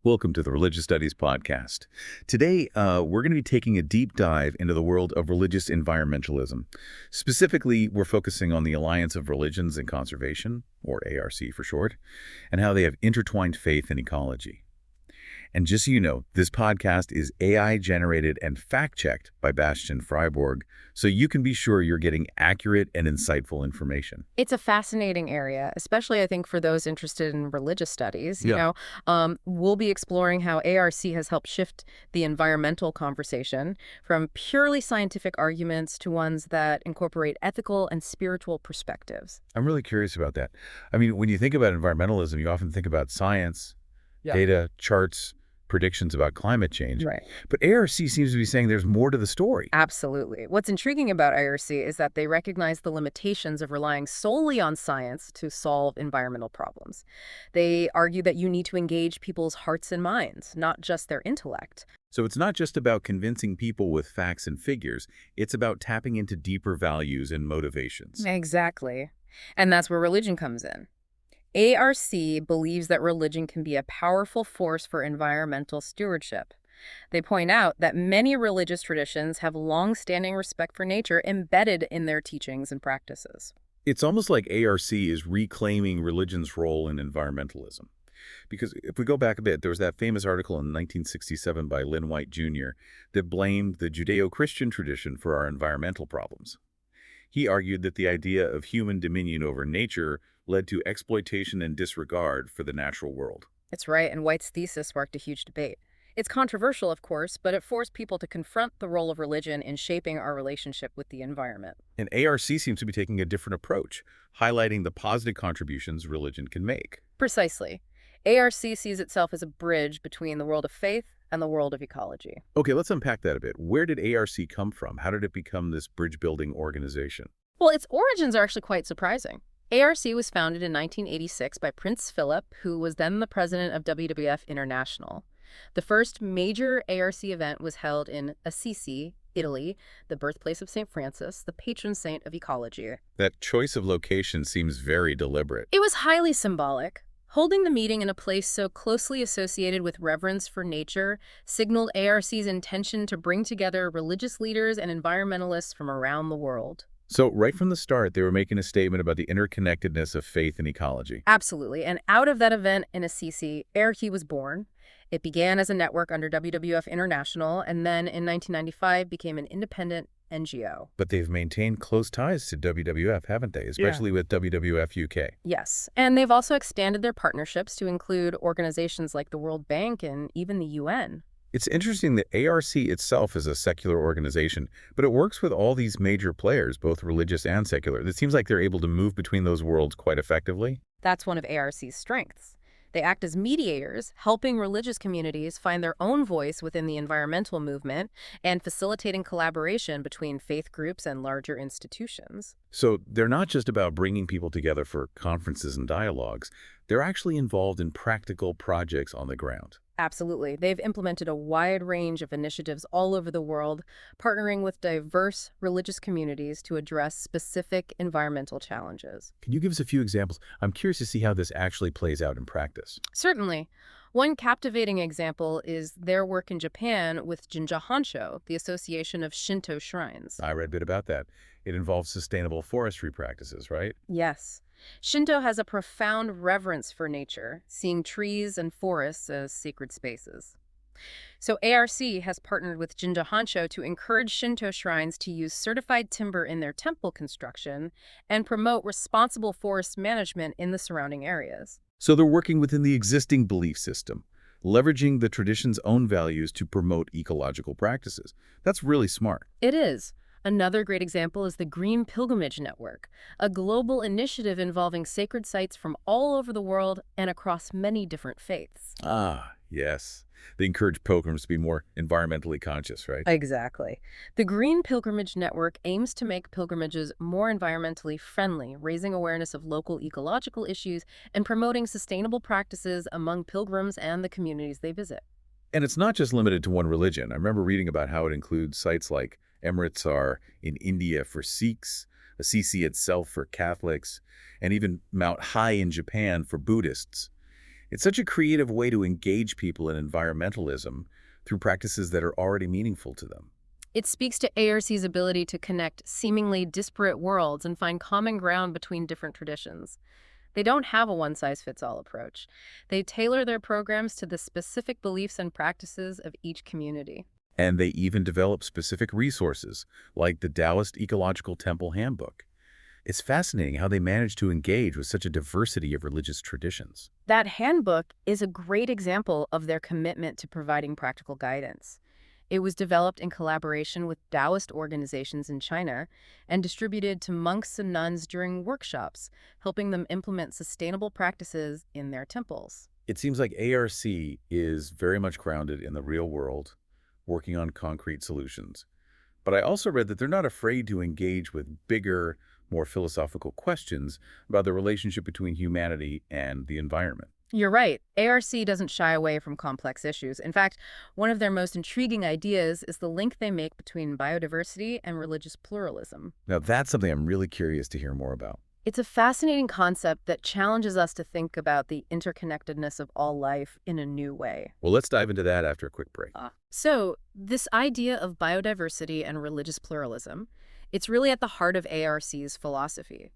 Welcome to the Religious Studies Podcast. Today, we're going to be taking a deep dive into the world of religious environmentalism. Specifically, we're focusing on the Alliance of Religions and Conservation, or ARC for short, and how they have intertwined faith and ecology. And just so you know, this podcast is AI-generated and fact-checked by Bastian Freiburg, so you can be sure you're getting accurate and insightful information. It's a fascinating area, especially I think for those interested in religious studies. We'll be exploring how ARC has helped shift the environmental conversation from purely scientific arguments to ones that incorporate ethical and spiritual perspectives. I'm really curious about that. I mean, when you think about environmentalism, you often think about science, data, charts, predictions about climate change. Right. But ARC seems to be saying there's more to the story. Absolutely. What's intriguing about IRC is that they recognize the limitations of relying solely on science to solve environmental problems. They argue that you need to engage people's hearts and minds, not just their intellect. So it's not just about convincing people with facts and figures, it's about tapping into deeper values and motivations. Exactly. And that's where religion comes in. ARC believes that religion can be a powerful force for environmental stewardship. They point out that many religious traditions have long-standing respect for nature embedded in their teachings and practices. It's almost like ARC is reclaiming religion's role in environmentalism. Because if we go back a bit, there was that famous article in 1967 by Lynn White Jr. that blamed the Judeo-Christian tradition for our environmental problems. He argued that the idea of human dominion over nature led to exploitation and disregard for the natural world. It's right, and White's thesis sparked a huge debate. It's controversial, of course, but it forced people to confront the role of religion in shaping our relationship with the environment. And ARC seems to be taking a different approach, highlighting the positive contributions religion can make. Precisely. ARC sees itself as a bridge between the world of faith and the world of ecology. Okay, let's unpack that a bit. Where did ARC come from? How did it become this bridge-building organization? Well, its origins are actually quite surprising. ARC was founded in 1986 by Prince Philip, who was then the president of WWF International. The first major ARC event was held in Assisi, Italy, the birthplace of St. Francis, the patron saint of ecology. That choice of location seems very deliberate. It was highly symbolic. Holding the meeting in a place so closely associated with reverence for nature signaled ARC's intention to bring together religious leaders and environmentalists from around the world. So right from the start, they were making a statement about the interconnectedness of faith and ecology. Absolutely. And out of that event in Assisi, ARC was born. It began as a network under WWF International, and then in 1995 became an independent NGO. But they've maintained close ties to WWF, haven't they? Especially with WWF UK. Yes. And they've also expanded their partnerships to include organizations like the World Bank and even the UN. It's interesting that ARC itself is a secular organization, but it works with all these major players, both religious and secular. It seems like they're able to move between those worlds quite effectively. That's one of ARC's strengths. They act as mediators, helping religious communities find their own voice within the environmental movement and facilitating collaboration between faith groups and larger institutions. So they're not just about bringing people together for conferences and dialogues. They're actually involved in practical projects on the ground. Absolutely. They've implemented a wide range of initiatives all over the world, partnering with diverse religious communities to address specific environmental challenges. Can you give us a few examples? I'm curious to see how this actually plays out in practice. Certainly. One captivating example is their work in Japan with Jinja Hansho, the Association of Shinto Shrines. I read a bit about that. It involves sustainable forestry practices, right? Yes. Shinto has a profound reverence for nature, seeing trees and forests as sacred spaces. So ARC has partnered with Jinja Hansho to encourage Shinto shrines to use certified timber in their temple construction and promote responsible forest management in the surrounding areas. So they're working within the existing belief system, leveraging the tradition's own values to promote ecological practices. That's really smart. It is. Another great example is the Green Pilgrimage Network, a global initiative involving sacred sites from all over the world and across many different faiths. Ah, yes. They encourage pilgrims to be more environmentally conscious, right? Exactly. The Green Pilgrimage Network aims to make pilgrimages more environmentally friendly, raising awareness of local ecological issues and promoting sustainable practices among pilgrims and the communities they visit. And it's not just limited to one religion. I remember reading about how it includes sites like Amritsar in India for Sikhs, Assisi itself for Catholics, and even Mount Hai in Japan for Buddhists. It's such a creative way to engage people in environmentalism through practices that are already meaningful to them. It speaks to ARC's ability to connect seemingly disparate worlds and find common ground between different traditions. They don't have a one-size-fits-all approach. They tailor their programs to the specific beliefs and practices of each community. And they even develop specific resources, like the Taoist Ecological Temple Handbook. It's fascinating how they manage to engage with such a diversity of religious traditions. That handbook is a great example of their commitment to providing practical guidance. It was developed in collaboration with Taoist organizations in China and distributed to monks and nuns during workshops, helping them implement sustainable practices in their temples. It seems like ARC is very much grounded in the real world, working on concrete solutions. But I also read that they're not afraid to engage with bigger, more philosophical questions about the relationship between humanity and the environment. You're right. ARC doesn't shy away from complex issues. In fact, one of their most intriguing ideas is the link they make between biodiversity and religious pluralism. Now, that's something I'm really curious to hear more about. It's a fascinating concept that challenges us to think about the interconnectedness of all life in a new way. Well, let's dive into that after a quick break. So, this idea of biodiversity and religious pluralism, it's really at the heart of ARC's philosophy.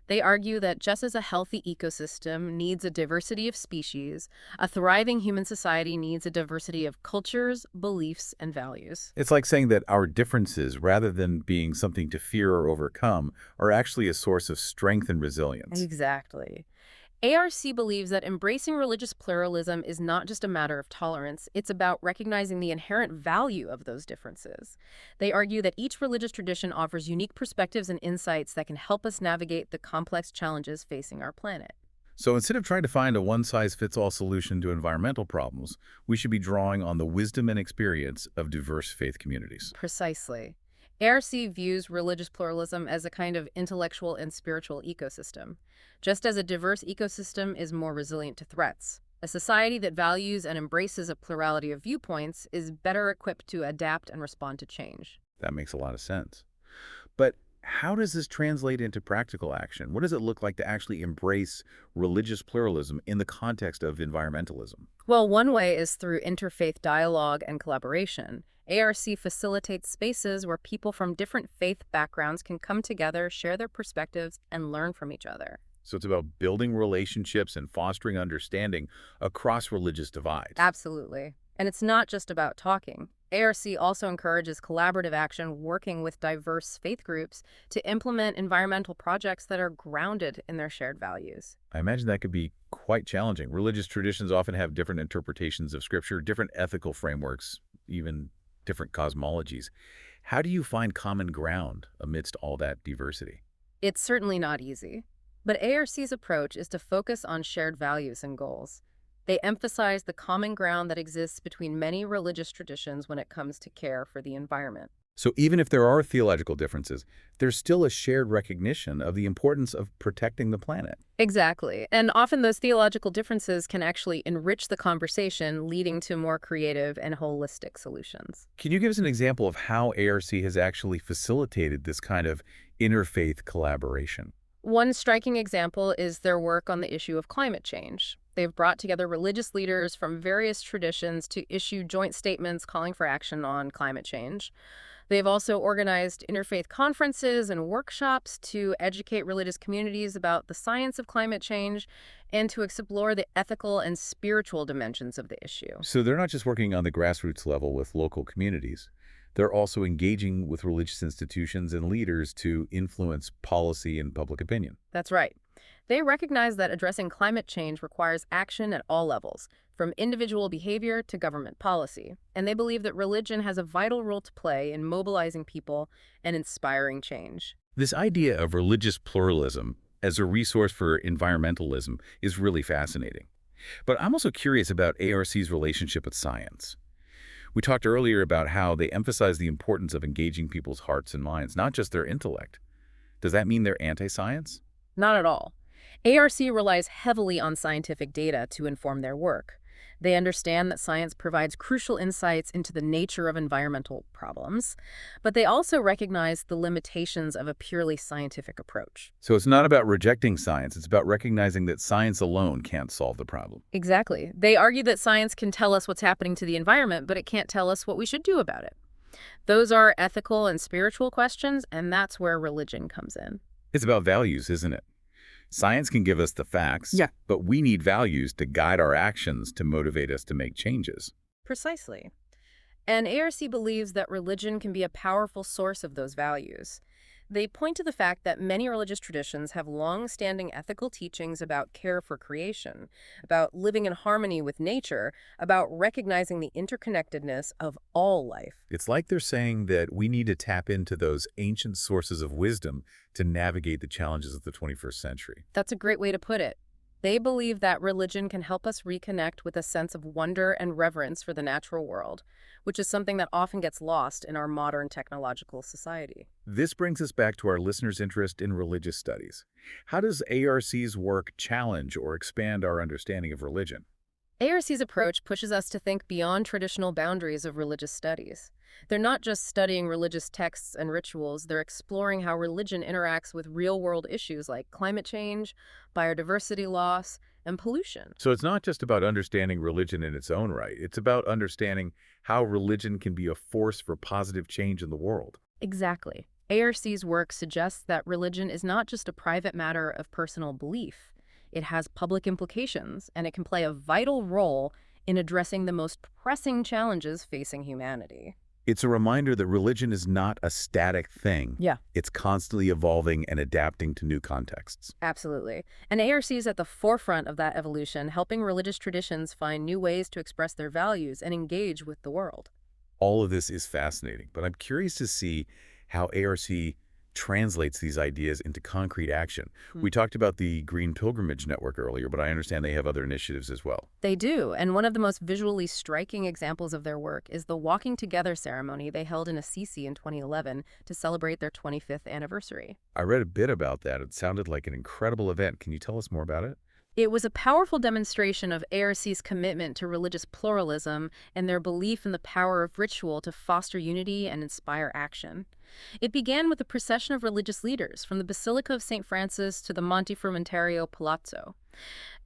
They argue that just as a healthy ecosystem needs a diversity of species, a thriving human society needs a diversity of cultures, beliefs, and values. It's like saying that our differences, rather than being something to fear or overcome, are actually a source of strength and resilience. Exactly. ARC believes that embracing religious pluralism is not just a matter of tolerance, it's about recognizing the inherent value of those differences. They argue that each religious tradition offers unique perspectives and insights that can help us navigate the complex challenges facing our planet. So instead of trying to find a one-size-fits-all solution to environmental problems, we should be drawing on the wisdom and experience of diverse faith communities. Precisely. ARC views religious pluralism as a kind of intellectual and spiritual ecosystem. Just as a diverse ecosystem is more resilient to threats, a society that values and embraces a plurality of viewpoints is better equipped to adapt and respond to change. That makes a lot of sense. But how does this translate into practical action? What does it look like to actually embrace religious pluralism in the context of environmentalism? Well, one way is through interfaith dialogue and collaboration. ARC facilitates spaces where people from different faith backgrounds can come together, share their perspectives, and learn from each other. So it's about building relationships and fostering understanding across religious divides. Absolutely. And it's not just about talking. ARC also encourages collaborative action, working with diverse faith groups to implement environmental projects that are grounded in their shared values. I imagine that could be quite challenging. Religious traditions often have different interpretations of Scripture, different ethical frameworks, even different cosmologies. How do you find common ground amidst all that diversity? It's certainly not easy, but ARC's approach is to focus on shared values and goals. They emphasize the common ground that exists between many religious traditions when it comes to care for the environment. So even if there are theological differences, there's still a shared recognition of the importance of protecting the planet. Exactly. And often those theological differences can actually enrich the conversation, leading to more creative and holistic solutions. Can you give us an example of how ARC has actually facilitated this kind of interfaith collaboration? One striking example is their work on the issue of climate change. They've brought together religious leaders from various traditions to issue joint statements calling for action on climate change. They've also organized interfaith conferences and workshops to educate religious communities about the science of climate change and to explore the ethical and spiritual dimensions of the issue. So they're not just working on the grassroots level with local communities. They're also engaging with religious institutions and leaders to influence policy and public opinion. That's right. They recognize that addressing climate change requires action at all levels, from individual behavior to government policy. And they believe that religion has a vital role to play in mobilizing people and inspiring change. This idea of religious pluralism as a resource for environmentalism is really fascinating. But I'm also curious about ARC's relationship with science. We talked earlier about how they emphasize the importance of engaging people's hearts and minds, not just their intellect. Does that mean they're anti-science? Not at all. ARC relies heavily on scientific data to inform their work. They understand that science provides crucial insights into the nature of environmental problems, but they also recognize the limitations of a purely scientific approach. So it's not about rejecting science, it's about recognizing that science alone can't solve the problem. Exactly. They argue that science can tell us what's happening to the environment, but it can't tell us what we should do about it. Those are ethical and spiritual questions, and that's where religion comes in. It's about values, isn't it? Science can give us the facts, Yeah. but we need values to guide our actions to motivate us to make changes. Precisely. And ARC believes that religion can be a powerful source of those values. They point to the fact that many religious traditions have long-standing ethical teachings about care for creation, about living in harmony with nature, about recognizing the interconnectedness of all life. It's like they're saying that we need to tap into those ancient sources of wisdom to navigate the challenges of the 21st century. That's a great way to put it. They believe that religion can help us reconnect with a sense of wonder and reverence for the natural world, which is something that often gets lost in our modern technological society. This brings us back to our listeners' interest in religious studies. How does ARC's work challenge or expand our understanding of religion? ARC's approach pushes us to think beyond traditional boundaries of religious studies. They're not just studying religious texts and rituals, they're exploring how religion interacts with real-world issues like climate change, biodiversity loss, and pollution. So it's not just about understanding religion in its own right. It's about understanding how religion can be a force for positive change in the world. Exactly. ARC's work suggests that religion is not just a private matter of personal belief. It has public implications, and it can play a vital role in addressing the most pressing challenges facing humanity. It's a reminder that religion is not a static thing. Yeah. It's constantly evolving and adapting to new contexts. Absolutely. And ARC is at the forefront of that evolution, helping religious traditions find new ways to express their values and engage with the world. All of this is fascinating, but I'm curious to see how ARC translates these ideas into concrete action. We talked about the Green Pilgrimage Network earlier, but I understand they have other initiatives as well. They do, and one of the most visually striking examples of their work is the Walking Together ceremony they held in Assisi in 2011 to celebrate their 25th anniversary. I read a bit about that. It sounded like an incredible event. Can you tell us more about it? It was a powerful demonstration of ARC's commitment to religious pluralism and their belief in the power of ritual to foster unity and inspire action. It began with a procession of religious leaders from the Basilica of St. Francis to the Monte Frumentario Palazzo.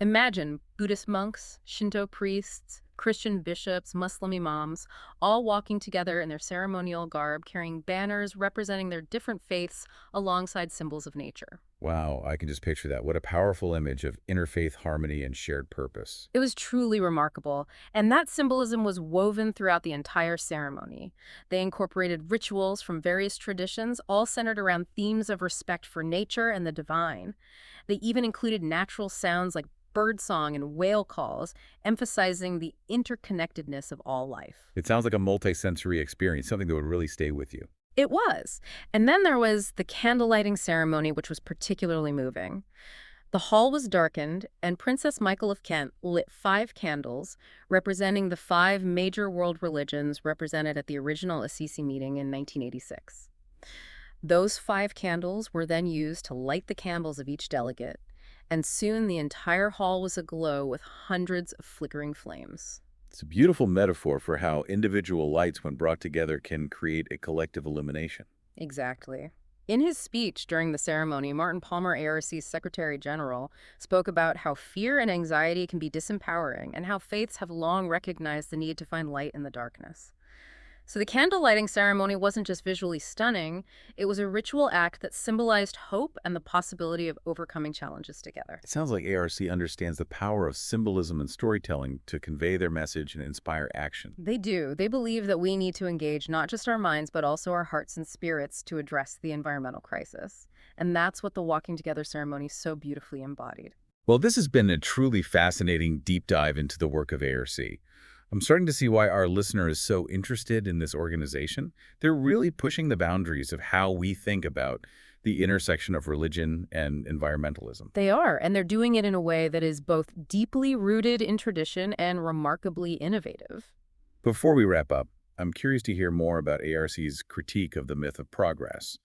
Imagine Buddhist monks, Shinto priests, Christian bishops, Muslim imams, all walking together in their ceremonial garb, carrying banners representing their different faiths alongside symbols of nature. Wow, I can just picture that. What a powerful image of interfaith harmony and shared purpose. It was truly remarkable, and that symbolism was woven throughout the entire ceremony. They incorporated rituals from various traditions, all centered around themes of respect for nature and the divine. They even included natural sounds like birdsong and whale calls, emphasizing the interconnectedness of all life. It sounds like a multi-sensory experience, something that would really stay with you. It was. And then there was the candle lighting ceremony, which was particularly moving. The hall was darkened, and Princess Michael of Kent lit 5 candles, representing the 5 major world religions represented at the original Assisi meeting in 1986. Those 5 candles were then used to light the candles of each delegate, and soon the entire hall was aglow with hundreds of flickering flames. It's a beautiful metaphor for how individual lights, when brought together, can create a collective illumination. Exactly. In his speech during the ceremony, Martin Palmer, ARC's Secretary General, spoke about how fear and anxiety can be disempowering and how faiths have long recognized the need to find light in the darkness. So the candle lighting ceremony wasn't just visually stunning, it was a ritual act that symbolized hope and the possibility of overcoming challenges together. It sounds like ARC understands the power of symbolism and storytelling to convey their message and inspire action. They do. They believe that we need to engage not just our minds, but also our hearts and spirits to address the environmental crisis. And that's what the Walking Together ceremony so beautifully embodied. Well, this has been a truly fascinating deep dive into the work of ARC. I'm starting to see why our listener is so interested in this organization. They're really pushing the boundaries of how we think about the intersection of religion and environmentalism. They are, and they're doing it in a way that is both deeply rooted in tradition and remarkably innovative. Before we wrap up, I'm curious to hear more about ARC's critique of the myth of progress.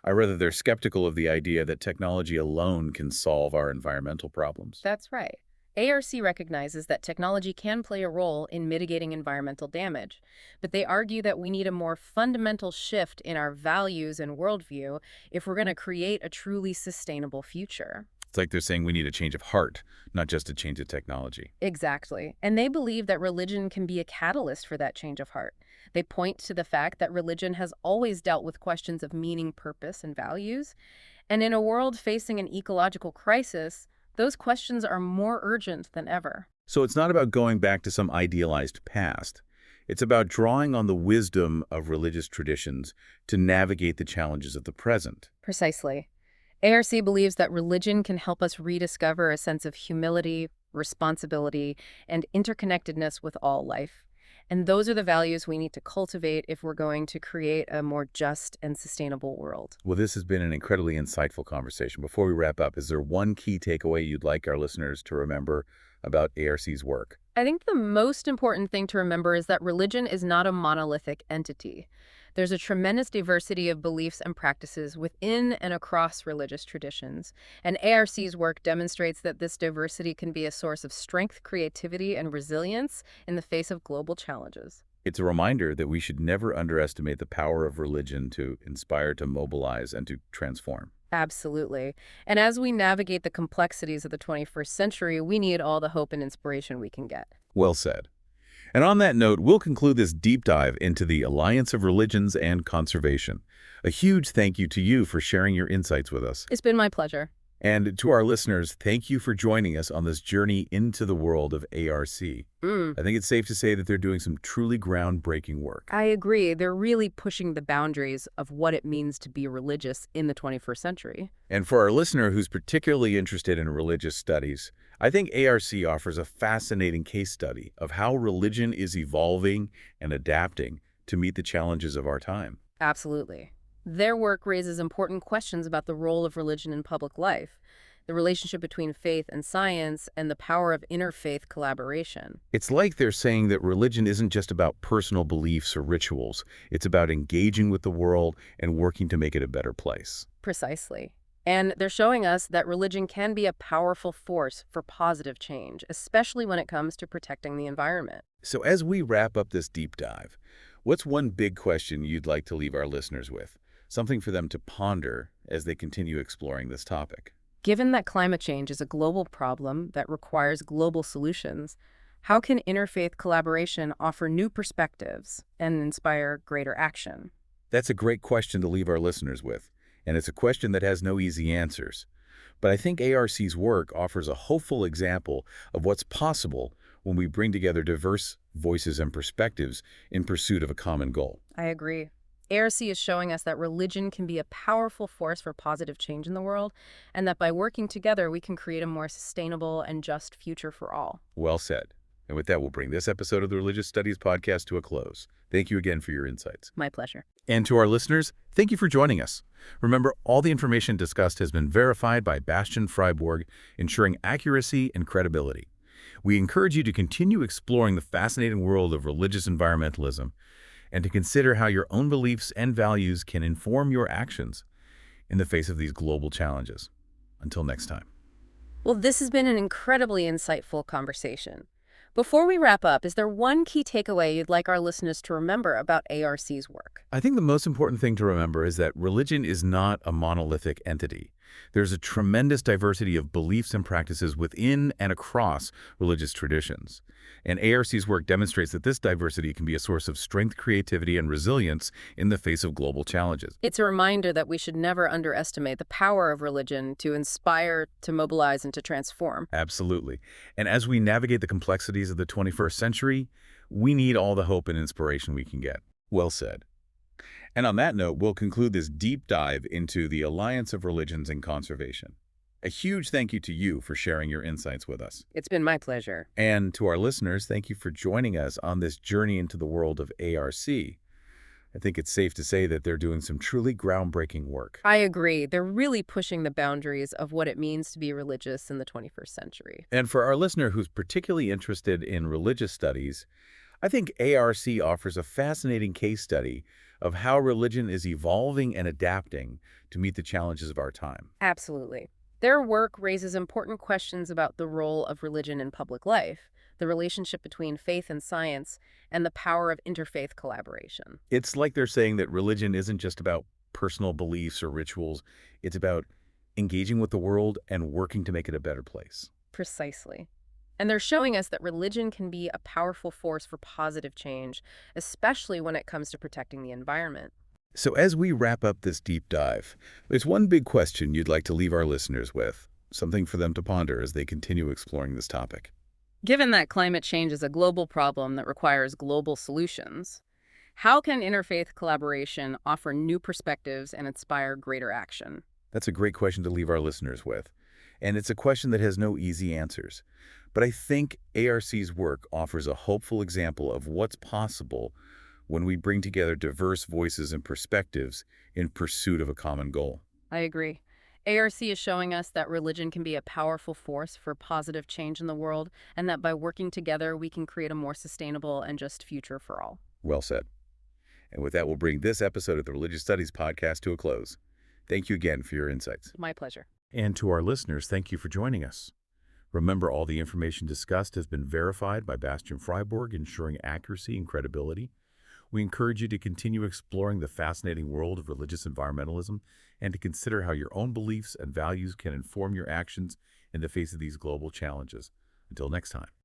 I read that they're skeptical of the idea that technology alone can solve our environmental problems. That's right. ARC recognizes that technology can play a role in mitigating environmental damage, but they argue that we need a more fundamental shift in our values and worldview if we're going to create a truly sustainable future. It's like they're saying we need a change of heart, not just a change of technology. Exactly. And they believe that religion can be a catalyst for that change of heart. They point to the fact that religion has always dealt with questions of meaning, purpose, and values. And in a world facing an ecological crisis, those questions are more urgent than ever. So it's not about going back to some idealized past. It's about drawing on the wisdom of religious traditions to navigate the challenges of the present. Precisely. ARC believes that religion can help us rediscover a sense of humility, responsibility, and interconnectedness with all life. And those are the values we need to cultivate if we're going to create a more just and sustainable world. Well, this has been an incredibly insightful conversation. Before we wrap up, is there one key takeaway you'd like our listeners to remember about ARC's work? I think the most important thing to remember is that religion is not a monolithic entity. There's a tremendous diversity of beliefs and practices within and across religious traditions, and ARC's work demonstrates that this diversity can be a source of strength, creativity, and resilience in the face of global challenges. It's a reminder that we should never underestimate the power of religion to inspire, to mobilize, and to transform. Absolutely. And as we navigate the complexities of the 21st century, we need all the hope and inspiration we can get. Well said. And on that note, we'll conclude this deep dive into the Alliance of Religions and Conservation. A huge thank you to you for sharing your insights with us. It's been my pleasure. And to our listeners, thank you for joining us on this journey into the world of ARC. I think it's safe to say that they're doing some truly groundbreaking work. I agree. They're really pushing the boundaries of what it means to be religious in the 21st century. And for our listener who's particularly interested in religious studies, I think ARC offers a fascinating case study of how religion is evolving and adapting to meet the challenges of our time. Absolutely. Their work raises important questions about the role of religion in public life, the relationship between faith and science, and the power of interfaith collaboration. It's like they're saying that religion isn't just about personal beliefs or rituals. It's about engaging with the world and working to make it a better place. Precisely. And they're showing us that religion can be a powerful force for positive change, especially when it comes to protecting the environment. So as we wrap up this deep dive, what's one big question you'd like to leave our listeners with? Something for them to ponder as they continue exploring this topic. Given that climate change is a global problem that requires global solutions, how can interfaith collaboration offer new perspectives and inspire greater action? That's a great question to leave our listeners with, and it's a question that has no easy answers. But I think ARC's work offers a hopeful example of what's possible when we bring together diverse voices and perspectives in pursuit of a common goal. I agree. ARC is showing us that religion can be a powerful force for positive change in the world, and that by working together, we can create a more sustainable and just future for all. Well said. And with that, we'll bring this episode of the Religious Studies Podcast to a close. Thank you again for your insights. My pleasure. And to our listeners, thank you for joining us. Remember, all the information discussed has been verified by Bastian Freiburg, ensuring accuracy and credibility. We encourage you to continue exploring the fascinating world of religious environmentalism and to consider how your own beliefs and values can inform your actions in the face of these global challenges. Until next time. Well, this has been an incredibly insightful conversation. Before we wrap up, is there one key takeaway you'd like our listeners to remember about ARC's work? I think the most important thing to remember is that religion is not a monolithic entity. There's a tremendous diversity of beliefs and practices within and across religious traditions. And ARC's work demonstrates that this diversity can be a source of strength, creativity, and resilience in the face of global challenges. It's a reminder that we should never underestimate the power of religion to inspire, to mobilize, and to transform. Absolutely. And as we navigate the complexities of the 21st century, we need all the hope and inspiration we can get. Well said. And on that note, we'll conclude this deep dive into the Alliance of Religions and Conservation. A huge thank you to you for sharing your insights with us. It's been my pleasure. And to our listeners, thank you for joining us on this journey into the world of ARC. I think it's safe to say that they're doing some truly groundbreaking work. I agree. They're really pushing the boundaries of what it means to be religious in the 21st century. And for our listener who's particularly interested in religious studies, I think ARC offers a fascinating case study of how religion is evolving and adapting to meet the challenges of our time. Absolutely. Their work raises important questions about the role of religion in public life, the relationship between faith and science, and the power of interfaith collaboration. It's like they're saying that religion isn't just about personal beliefs or rituals. It's about engaging with the world and working to make it a better place. Precisely. And they're showing us that religion can be a powerful force for positive change, especially when it comes to protecting the environment. So as we wrap up this deep dive, there's one big question you'd like to leave our listeners with, something for them to ponder as they continue exploring this topic. Given that climate change is a global problem that requires global solutions, how can interfaith collaboration offer new perspectives and inspire greater action? That's a great question to leave our listeners with. And it's a question that has no easy answers. But I think ARC's work offers a hopeful example of what's possible when we bring together diverse voices and perspectives in pursuit of a common goal. I agree. ARC is showing us that religion can be a powerful force for positive change in the world, and that by working together, we can create a more sustainable and just future for all. Well said. And with that, we'll bring this episode of the Religious Studies Podcast to a close. Thank you again for your insights. My pleasure. And to our listeners, thank you for joining us. Remember, all the information discussed has been verified by Bastian Freiburg, ensuring accuracy and credibility. We encourage you to continue exploring the fascinating world of religious environmentalism and to consider how your own beliefs and values can inform your actions in the face of these global challenges. Until next time.